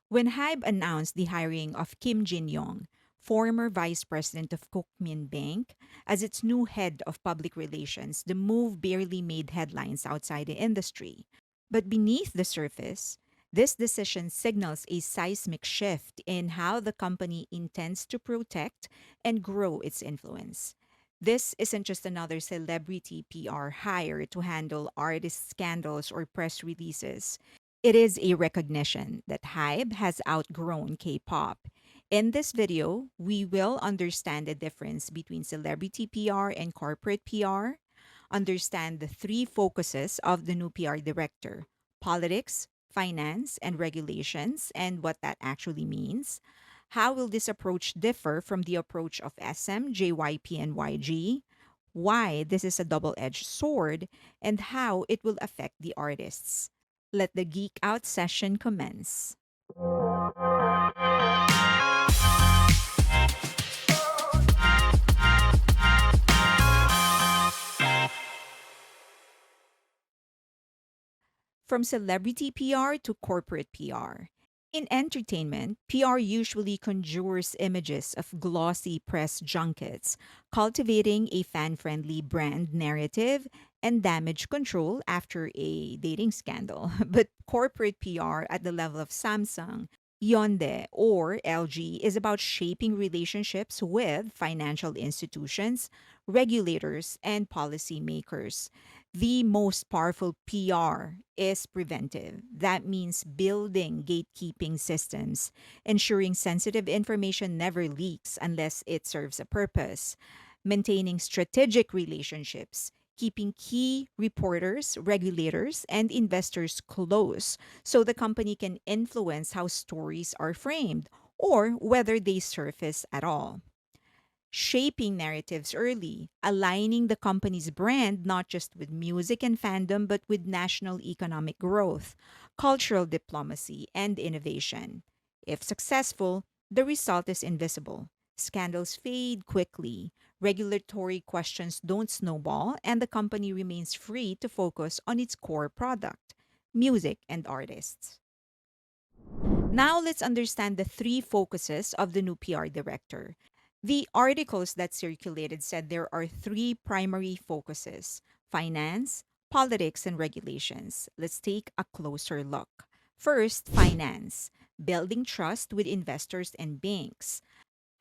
When Hybe announced the hiring of Kim Jinyong, former vice president of Kookmin Bank, as its new head of public relations, the move barely made headlines outside the industry. But beneath the surface, this decision signals a seismic shift in how the company intends to protect and grow its influence. This isn't just another celebrity PR hire to handle artist scandals or press releases. It is a recognition that Hybe has outgrown K pop. In this video, we will understand the difference between celebrity PR and corporate PR, understand the three focuses of the new PR director: politics, finance, and regulations, and what that actually means. How will this approach differ from the approach of SM, JYP, and YG? Why this is a double edged sword, and how it will affect the artists. Let the geek out session commence. From celebrity PR to corporate PR. In entertainment, PR usually conjures images of glossy press junkets, cultivating a fan friendly brand narrative and damage control after a dating scandal. But corporate PR at the level of Samsung, Hyundai, or LG is about shaping relationships with financial institutions, regulators, and policymakers. The most powerful PR is preventive. That means building gatekeeping systems, ensuring sensitive information never leaks unless it serves a purpose, maintaining strategic relationships, keeping key reporters, regulators, and investors close so the company can influence how stories are framed or whether they surface at all. Shaping narratives early, aligning the company's brand not just with music and fandom, but with national economic growth, cultural diplomacy, and innovation. If successful, the result is invisible. Scandals fade quickly, regulatory questions don't snowball, and the company remains free to focus on its core product: music and artists. Now let's understand the three focuses of the new PR director. The articles that circulated said there are three primary focuses: finance, politics, and regulations. Let's take a closer look. First, finance, building trust with investors and banks.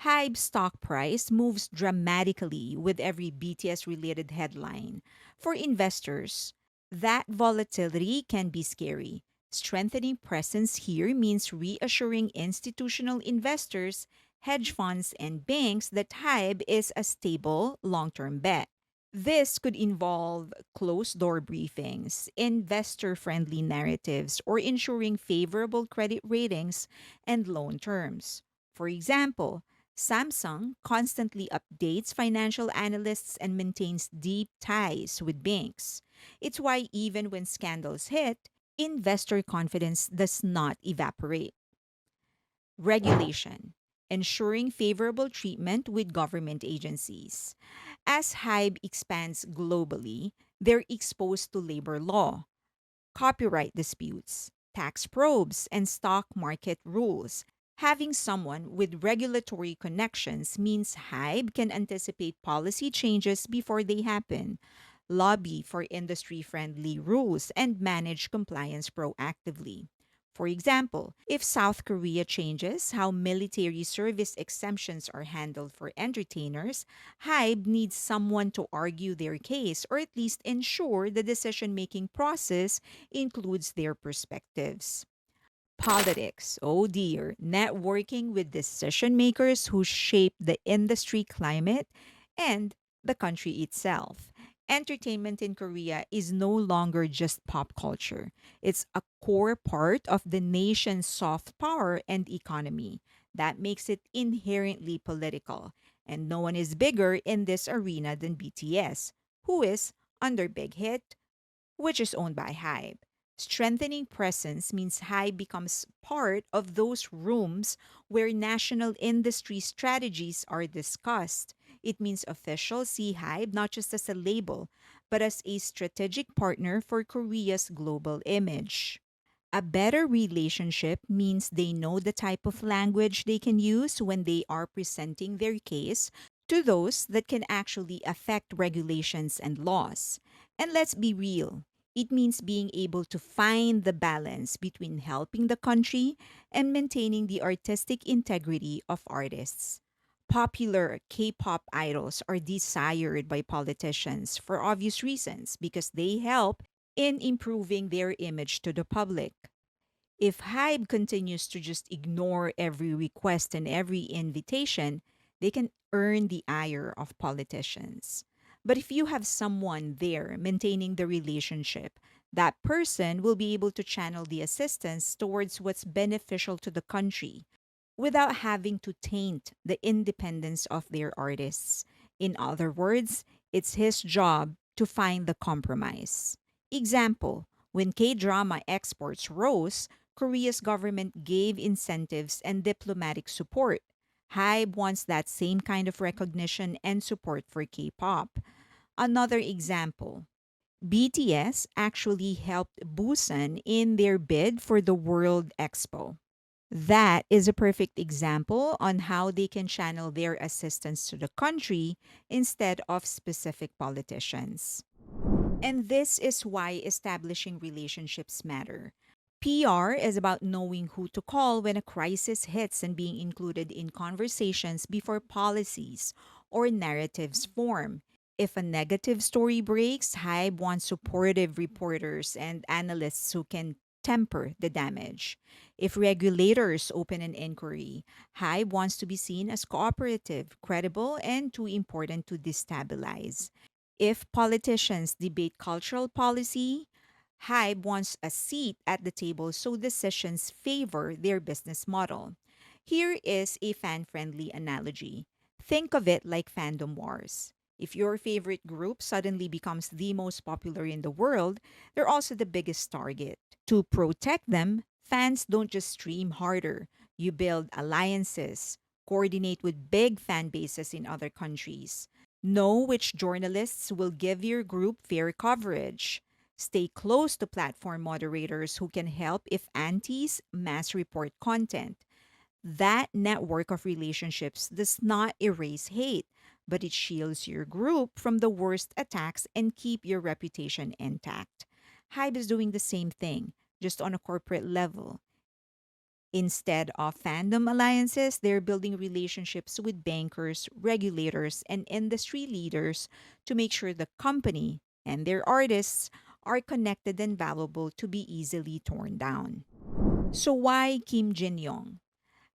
Hybe stock price moves dramatically with every BTS related headline. For investors, that volatility can be scary. Strengthening presence here means reassuring institutional investors, hedge funds, and banks that Hybe is a stable, long term bet. This could involve closed door briefings, investor friendly narratives, or ensuring favorable credit ratings and loan terms. For example, Samsung constantly updates financial analysts and maintains deep ties with banks. It's why, even when scandals hit, investor confidence does not evaporate. Regulation, ensuring favorable treatment with government agencies. As Hybe expands globally, they're exposed to labor law, copyright disputes, tax probes, and stock market rules. Having someone with regulatory connections means Hybe can anticipate policy changes before they happen, lobby for industry friendly rules, and manage compliance proactively. For example, if South Korea changes how military service exemptions are handled for entertainers, Hybe needs someone to argue their case or at least ensure the decision making process includes their perspectives. Politics, oh dear, networking with decision makers who shape the industry climate and the country itself. Entertainment in Korea is no longer just pop culture. It's a core part of the nation's soft power and economy. That makes it inherently political. And no one is bigger in this arena than BTS, who is under Big Hit, which is owned by Hybe. Strengthening presence means Hybe becomes part of those rooms where national industry strategies are discussed. It means officials see Hybe not just as a label, but as a strategic partner for Korea's global image. A better relationship means they know the type of language they can use when they are presenting their case to those that can actually affect regulations and laws. And let's be real, it means being able to find the balance between helping the country and maintaining the artistic integrity of artists. Popular K pop idols are desired by politicians for obvious reasons because they help in improving their image to the public. If Hybe continues to just ignore every request and every invitation, they can earn the ire of politicians. But if you have someone there maintaining the relationship, that person will be able to channel the assistance towards what's beneficial to the country without having to taint the independence of their artists. In other words, it's his job to find the compromise. Example, when K drama exports rose, Korea's government gave incentives and diplomatic support. Hybe wants that same kind of recognition and support for K pop. Another example, BTS actually helped Busan in their bid for the World Expo. That is a perfect example on how they can channel their assistance to the country instead of specific politicians. And this is why establishing relationships matter. PR is about knowing who to call when a crisis hits and being included in conversations before policies or narratives form. If a negative story breaks, Hybe wants supportive reporters and analysts who can temper the damage. If regulators open an inquiry, Hybe wants to be seen as cooperative, credible, and too important to destabilize. If politicians debate cultural policy, Hybe wants a seat at the table so decisions favor their business model. Here is a fan friendly analogy. Think of it like fandom wars. If your favorite group suddenly becomes the most popular in the world, they're also the biggest target. To protect them, fans don't just stream harder. You build alliances, coordinate with big fan bases in other countries, know which journalists will give your group fair coverage. Stay close to platform moderators who can help if antis mass report content. That network of relationships does not erase hate, but it shields your group from the worst attacks and keep your reputation intact. Hybe is doing the same thing, just on a corporate level. Instead of fandom alliances, they're building relationships with bankers, regulators, and industry leaders to make sure the company and their artists are connected and valuable to be easily torn down. So why Kim Jinyong?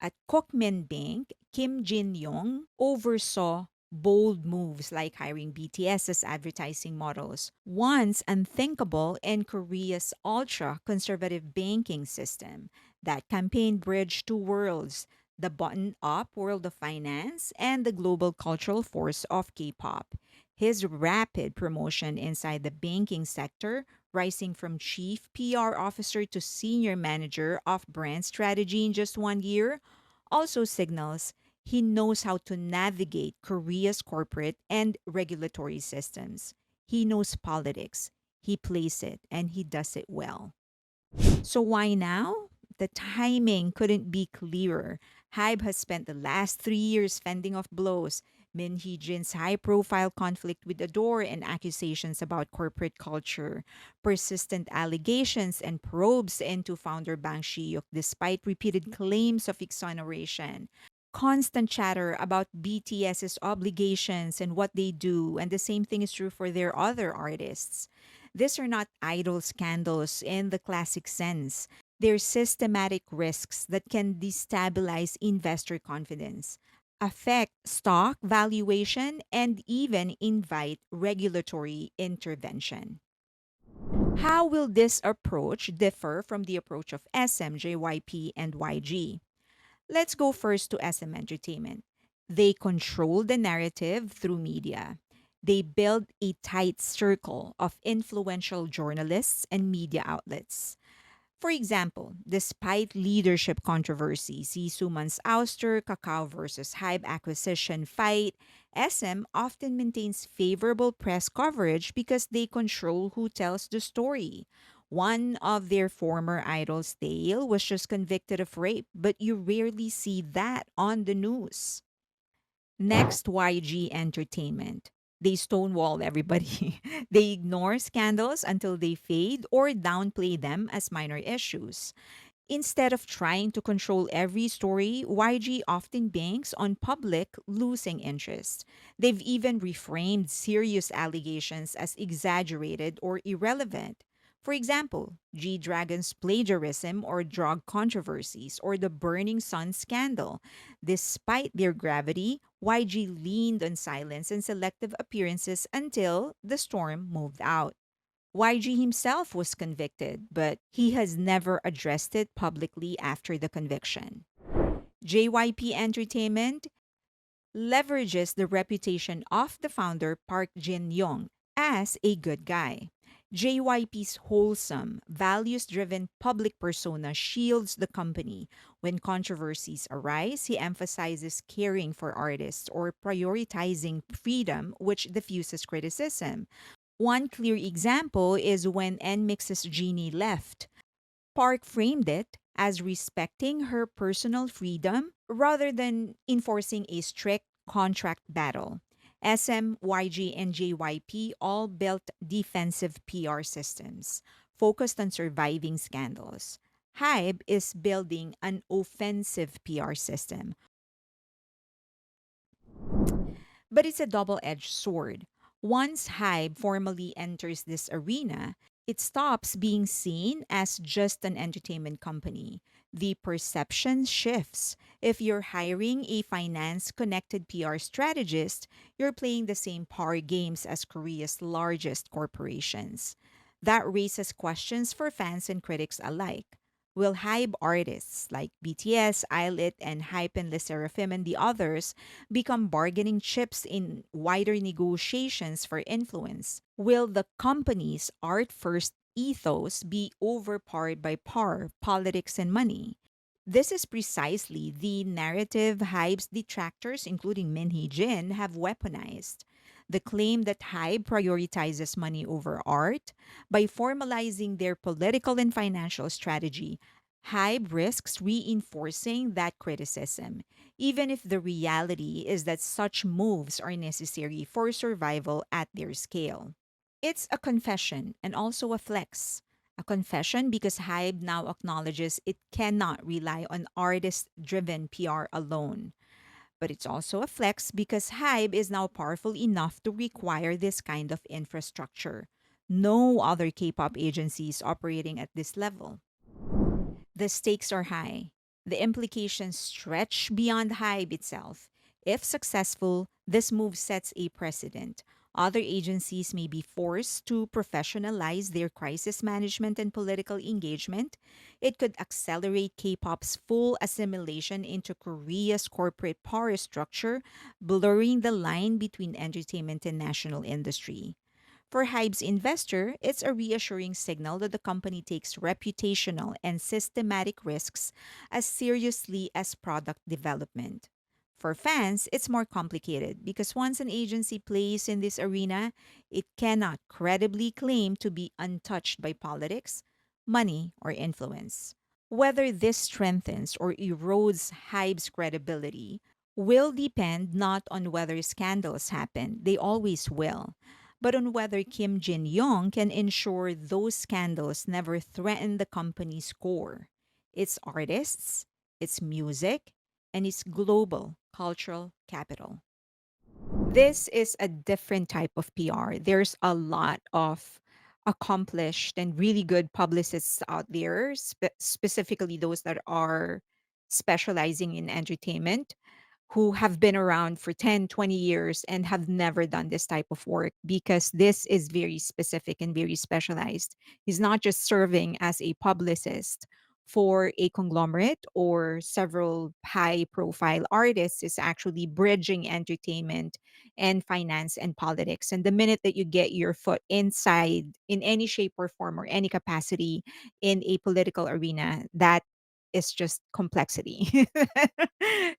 At Kookmin Bank, Kim Jinyong oversaw bold moves like hiring BTS as advertising models, once unthinkable in Korea's ultra conservative banking system. That campaign bridged two worlds, the buttoned up world of finance and the global cultural force of K pop. His rapid promotion inside the banking sector, rising from chief PR officer to senior manager of brand strategy in just 1 year, also signals he knows how to navigate Korea's corporate and regulatory systems. He knows politics, he plays it, and he does it well. So why now? The timing couldn't be clearer. Hybe has spent the last 3 years fending off blows. Min Hee Jin's high profile conflict with Adore and accusations about corporate culture, persistent allegations and probes into founder Bang Shiyuk despite repeated claims of exoneration, constant chatter about BTS's obligations and what they do, and the same thing is true for their other artists. These are not idle scandals in the classic sense. They're systematic risks that can destabilize investor confidence, affect stock valuation, and even invite regulatory intervention. How will this approach differ from the approach of SM, JYP, and YG? Let's go first to SM Entertainment. They control the narrative through media. They build a tight circle of influential journalists and media outlets. For example, despite leadership controversies, Suman's ouster, Kakao versus Hybe acquisition fight, SM often maintains favorable press coverage because they control who tells the story. One of their former idols, Dale, was just convicted of rape, but you rarely see that on the news. Next, YG Entertainment. They stonewall everybody. They ignore scandals until they fade or downplay them as minor issues. Instead of trying to control every story, YG often banks on public losing interest. They've even reframed serious allegations as exaggerated or irrelevant. For example, G Dragon's plagiarism or drug controversies or the Burning Sun scandal. Despite their gravity, YG leaned on silence and selective appearances until the storm moved out. YG himself was convicted, but he has never addressed it publicly after the conviction. JYP Entertainment leverages the reputation of the founder Park Jin-young as a good guy. JYP's wholesome, values driven public persona shields the company. When controversies arise, he emphasizes caring for artists or prioritizing freedom, which diffuses criticism. One clear example is when NMIX's Genie left. Park framed it as respecting her personal freedom rather than enforcing a strict contract battle. SM, YG, and JYP all built defensive PR systems focused on surviving scandals. Hybe is building an offensive PR system, but it's a double edged sword. Once Hybe formally enters this arena, it stops being seen as just an entertainment company. The perception shifts. If you're hiring a finance connected PR strategist, you're playing the same power games as Korea's largest corporations. That raises questions for fans and critics alike. Will Hybe artists like BTS, ILIT, and Hype and Le Seraphim and the others become bargaining chips in wider negotiations for influence? Will the company's art first ethos be overpowered by power, politics, and money? This is precisely the narrative Hybe's detractors, including Min Hee Jin, have weaponized. The claim that Hybe prioritizes money over art by formalizing their political and financial strategy. Hybe risks reinforcing that criticism, even if the reality is that such moves are necessary for survival at their scale. It's a confession and also a flex. A confession because Hybe now acknowledges it cannot rely on artist driven PR alone. But it's also a flex because Hybe is now powerful enough to require this kind of infrastructure. No other K pop agency is operating at this level. The stakes are high. The implications stretch beyond Hybe itself. If successful, this move sets a precedent. Other agencies may be forced to professionalize their crisis management and political engagement. It could accelerate K pop's full assimilation into Korea's corporate power structure, blurring the line between entertainment and national industry. For Hybe's investor, it's a reassuring signal that the company takes reputational and systematic risks as seriously as product development. For fans, it's more complicated because once an agency plays in this arena, it cannot credibly claim to be untouched by politics, money, or influence. Whether this strengthens or erodes Hybe's credibility will depend not on whether scandals happen, they always will, but on whether Kim Jinyoung can ensure those scandals never threaten the company's core, its artists, its music, and its global cultural capital. This is a different type of PR. There's a lot of accomplished and really good publicists out there, specifically those that are specializing in entertainment who have been around for 10, 20 years and have never done this type of work because this is very specific and very specialized. He's not just serving as a publicist for a conglomerate or several high profile artists, is actually bridging entertainment and finance and politics. And the minute that you get your foot inside in any shape or form or any capacity in a political arena, that is just complexity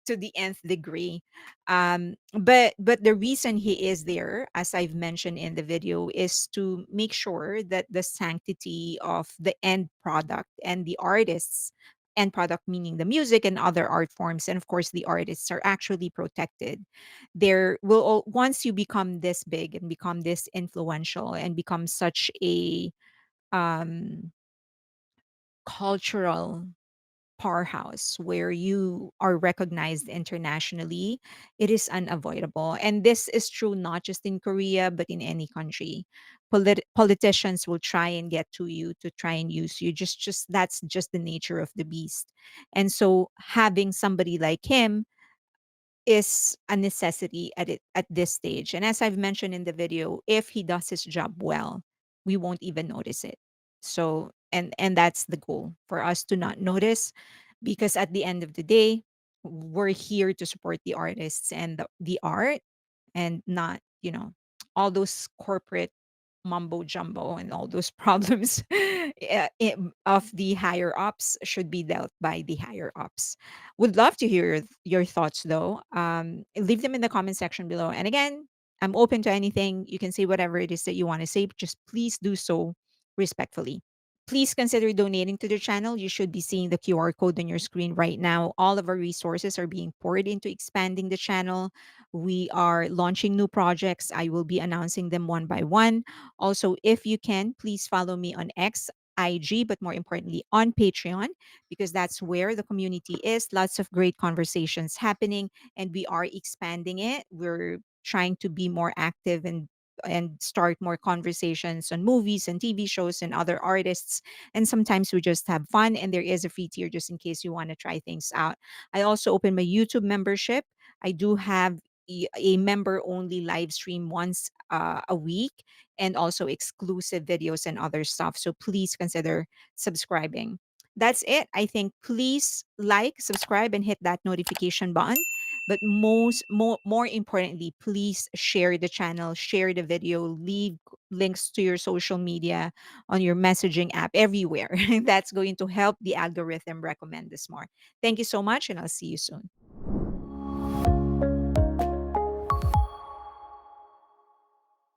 to the nth degree. But the reason he is there, as I've mentioned in the video, is to make sure that the sanctity of the end product and the artists end product, meaning the music and other art forms, and of course the artists, are actually protected. Once you become this big and become this influential and become such a um cultural powerhouse where you are recognized internationally, it is unavoidable. And this is true not just in Korea, but in any country. Politicians will try and get to you to try and use you. Just that's just the nature of the beast. And so having somebody like him is a necessity at this stage. And as I've mentioned in the video, if he does his job well, we won't even notice it. So and that's the goal, for us to not notice, because at the end of the day, we're here to support the artists and the art, and not, all those corporate mumbo jumbo and all those problems of the higher ups should be dealt by the higher ups. Would love to hear your thoughts though. Leave them in the comment section below. And again, I'm open to anything. You can say whatever it is that you want to say. Just please do so respectfully. Please consider donating to the channel. You should be seeing the QR code on your screen right now. All of our resources are being poured into expanding the channel. We are launching new projects. I will be announcing them one by one. Also, if you can, please follow me on X, IG, but more importantly on Patreon, because that's where the community is. Lots of great conversations happening, and we are expanding it. We're trying to be more active and start more conversations on movies and TV shows and other artists. And sometimes we just have fun, and there is a free tier just in case you want to try things out. I also open my YouTube membership. I do have a member only live stream once a week, and also exclusive videos and other stuff. So please consider subscribing. That's it. I think please like, subscribe, and hit that notification button. But more importantly, please share the channel, share the video, leave links to your social media on your messaging app everywhere. That's going to help the algorithm recommend this more. Thank you so much, and I'll see you soon.